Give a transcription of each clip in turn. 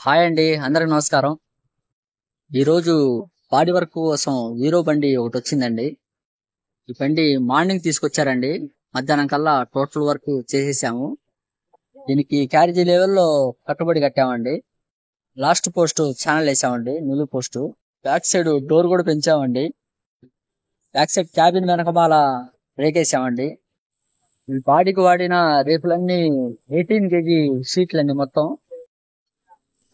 Hi అండి, అందరికి నమస్కారం. ఈరోజు బాడీ వర్క్ కోసం హీరో బండి ఒకటి వచ్చిందండి. ఈ బండి మార్నింగ్ తీసుకొచ్చారండి. మధ్యాహ్నం కల్లా టోటల్ వర్క్ చేసేసాము. దీనికి క్యారేజీ లెవెల్లో కట్టుబడి కట్టామండి. లాస్ట్ పోస్ట్ ఛానల్ వేసామండి, నిలువు పోస్ట్. బ్యాక్ సైడ్ డోర్ కూడా పెంచామండి. బ్యాక్ సైడ్ క్యాబిన్ వెనకమాల రేకేసామండి. ఈ బాడీకి వాడిన రేకులన్నీ 18 కేజీ షీట్లండి. మొత్తం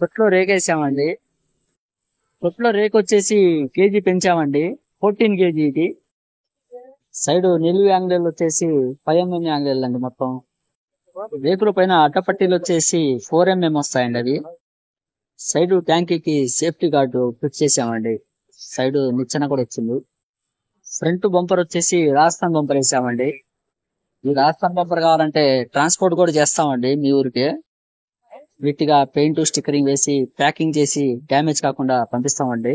కొట్లో రేకేసామండి. కొట్లో రేకు వచ్చేసి కేజీ పెంచామండి, 14 కేజీకి. సైడ్ నిలువు యాంగిల్ వచ్చేసి 5 mm యాంగిల్ అండి. మొత్తం రేకుల పైన అడ్డపట్టీలు వచ్చేసి 4 mm వస్తాయండి. అవి సైడ్ ట్యాంకీకి సేఫ్టీ గార్డు ఫిట్ చేసామండి. సైడ్ నిచ్చెన కూడా వచ్చింది. ఫ్రంట్ బంపర్ వచ్చేసి రాజస్థాన్ బంపర్ వేసామండి. ఈ రాజస్థాన్ బంపర్ కావాలంటే ట్రాన్స్పోర్ట్ కూడా చేస్తామండి మీ ఊరికి. వీటిగా పెయింట్ స్టిక్కరింగ్ వేసి ప్యాకింగ్ చేసి డ్యామేజ్ కాకుండా పంపిస్తామండి.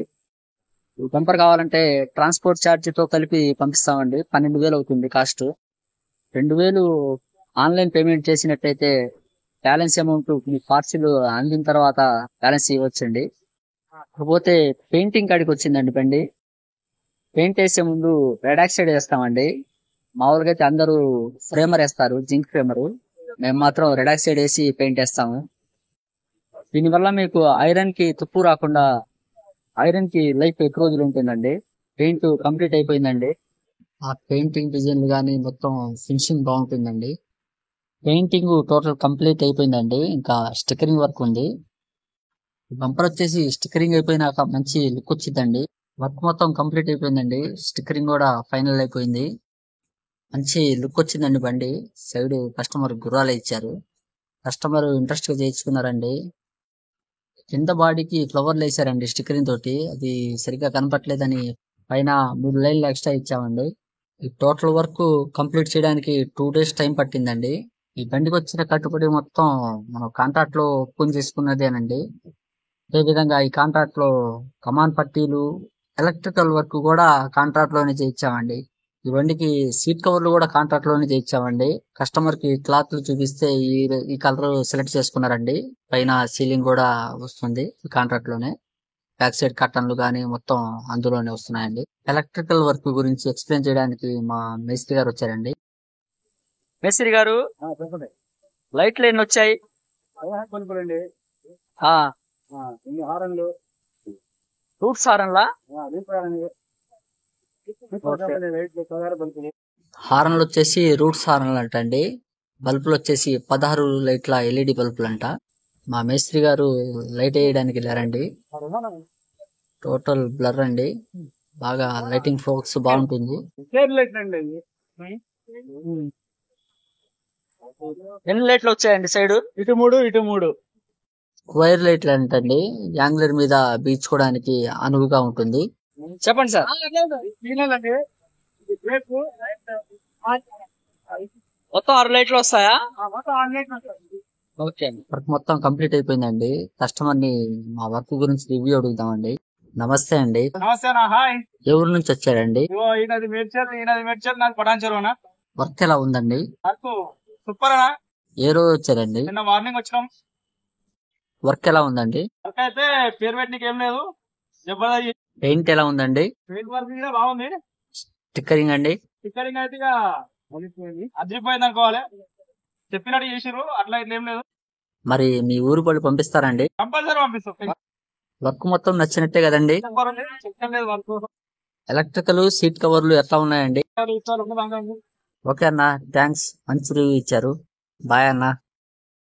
ఈ బంపర్ కావాలంటే ట్రాన్స్పోర్ట్ ఛార్జ్ తో కలిపి పంపిస్తామండి. 12,000 అవుతుంది కాస్ట్. 2,000 ఆన్లైన్ పేమెంట్ చేసినట్టయితే బ్యాలెన్స్ అమౌంట్ మీ పార్సిల్ అందిన తర్వాత బ్యాలెన్స్ ఇవ్వచ్చండి. కాకపోతే పెయింటింగ్ కాడికి వచ్చిందండి బండి. పెయింట్ వేసే ముందు రెడ్ ఆక్సైడ్ వేస్తామండి. మామూలుగా అయితే అందరూ ఫ్రేమర్ వేస్తారు, జింక్ ఫ్రేమర్. మేము మాత్రం రెడ్ ఆక్సైడ్ వేసి పెయింట్ వేస్తాము. దీనివల్ల మీకు ఐరన్ కి తుప్పు రాకుండా, ఐరన్ కి లైఫ్ ఎక్కువ రోజులు ఉంటుందండి. పెయింట్ కంప్లీట్ అయిపోయిందండి. ఆ పెయింటింగ్ డిజైన్ గానీ మొత్తం ఫినిషింగ్ బాగుంటుందండి. పెయింటింగ్ టోటల్ కంప్లీట్ అయిపోయిందండి. ఇంకా స్టిక్కరింగ్ వర్క్ ఉంది. బంపర్ వచ్చేసి స్టిక్కరింగ్ అయిపోయినాక మంచి లుక్ వచ్చిందండి. వర్క్ మొత్తం కంప్లీట్ అయిపోయిందండి. స్టిక్కరింగ్ కూడా ఫైనల్ అయిపోయింది. మంచి లుక్ వచ్చిందండి బండి. సైడ్ కస్టమర్ గుర్రాలు ఇచ్చారు. కస్టమర్ ఇంట్రెస్ట్ గా చేయించుకున్నారండి. కింద బాడీకి ఫ్లవర్లు వేసారండి స్టిక్కరింగ్ తోటి. అది సరిగ్గా కనపట్లేదని పైన 3 లైన్లు ఎక్స్ట్రా ఇచ్చామండి. ఈ టోటల్ వర్క్ కంప్లీట్ చేయడానికి 2 days టైం పట్టిందండి. ఈ బండికి వచ్చిన కట్టుబడి మొత్తం మనం కాంట్రాక్ట్ లో ఒప్పుకొని చేసుకున్నదేనండి. అదే విధంగా ఈ కాంట్రాక్ట్ లో కమాన్ పట్టీలు, ఎలక్ట్రికల్ వర్క్ కూడా కాంట్రాక్ట్ లోనే చేయించామండి. ఈ బండికి సీట్ కవర్లు కూడా కాంట్రాక్ట్ లోనే చేయించామండి. కస్టమర్ కి క్లాత్లు చూపిస్తే ఈ కలర్ సెలెక్ట్ చేసుకున్నారండి. పైన సీలింగ్ కూడా వస్తుంది ఈ కాంట్రాక్ట్ లోనే. బ్యాక్ సైడ్ కర్టన్లు గానీ మొత్తం అందులోనే వస్తున్నాయండి. ఎలక్ట్రికల్ వర్క్ గురించి ఎక్స్ప్లెయిన్ చేయడానికి మా మేస్త్రి గారు వచ్చారండి. మేస్త్రి గారు, లైట్లు ఎన్ని వచ్చాయి? రూట్స్ హారన్లా? హారన్లు వచ్చేసి రూట్స్ హారన్లు అంటండి. బల్బులు వచ్చేసి 16 లైట్ల ఎల్ఈడి బల్బులు అంట. మా మేస్త్రి గారు లైట్ వేయడానికి వెళ్ళారండి. టోటల్ బ్లర్ అండి. బాగా లైటింగ్ ఫోకస్ బాగుంటుంది. ఎన్ని లైట్లు వచ్చాయండి సైడ్? ఇటు 3 ఇటు 3 వైర్ లైట్లు అంటండి. యాంగ్లర్ మీద బీచుకోవడానికి అనువుగా ఉంటుంది. చెప్పండి సార్. మొత్తం 6 లైట్లు వస్తాయా? ఓకే అండి. వర్క్ మొత్తం కంప్లీట్ అయిపోయిందండి. కస్టమర్ ని మా వర్క్ గురించి రివ్యూ అడుగుదామండి. నమస్తే అండి. నమస్తే నా హాయ్. ఏ ఊరు నుంచి వచ్చారండి? ఈయనది మేడ్చల్ నాది పటాన్చెరువునా. వర్క్ ఎలా ఉందండి? వర్క్ సూపర్ అనా. ఏ రోజు వచ్చారండి? నిన్న మార్నింగ్ వచ్చినాం. వర్క్ ఎలా ఉందండి? వర్క్ అయితే పేరు పెట్టడానికి ఏం లేదు. జబర్దస్త్. పెయింట్ ఎలా ఉందండి? పెయింట్ వర్క్ కూడా బాగుంది. స్టిక్కరింగ్ అండి? స్టిక్కరింగ్ అయితే ఇక అదిరిపోయింది అనుకోవాలి. చెప్పినట్టు చేసిర్రు, అట్లా ఇట్లా ఏం లేదు. మరి మీ ఊరు పళ్ళు పంపిస్తారండి? కంపల్సరీ పంపిస్తాం. వర్క్ మొత్తం నచ్చినట్టే కదండి? చెప్తాం లేదు వర్క్. ఎలక్ట్రికల్ సీట్ కవర్లు ఎట్లా ఉన్నాయండి? ఓకే అన్న, థ్యాంక్స్. మంచి రివ్యూ ఇచ్చారు. బాయ్ అన్న.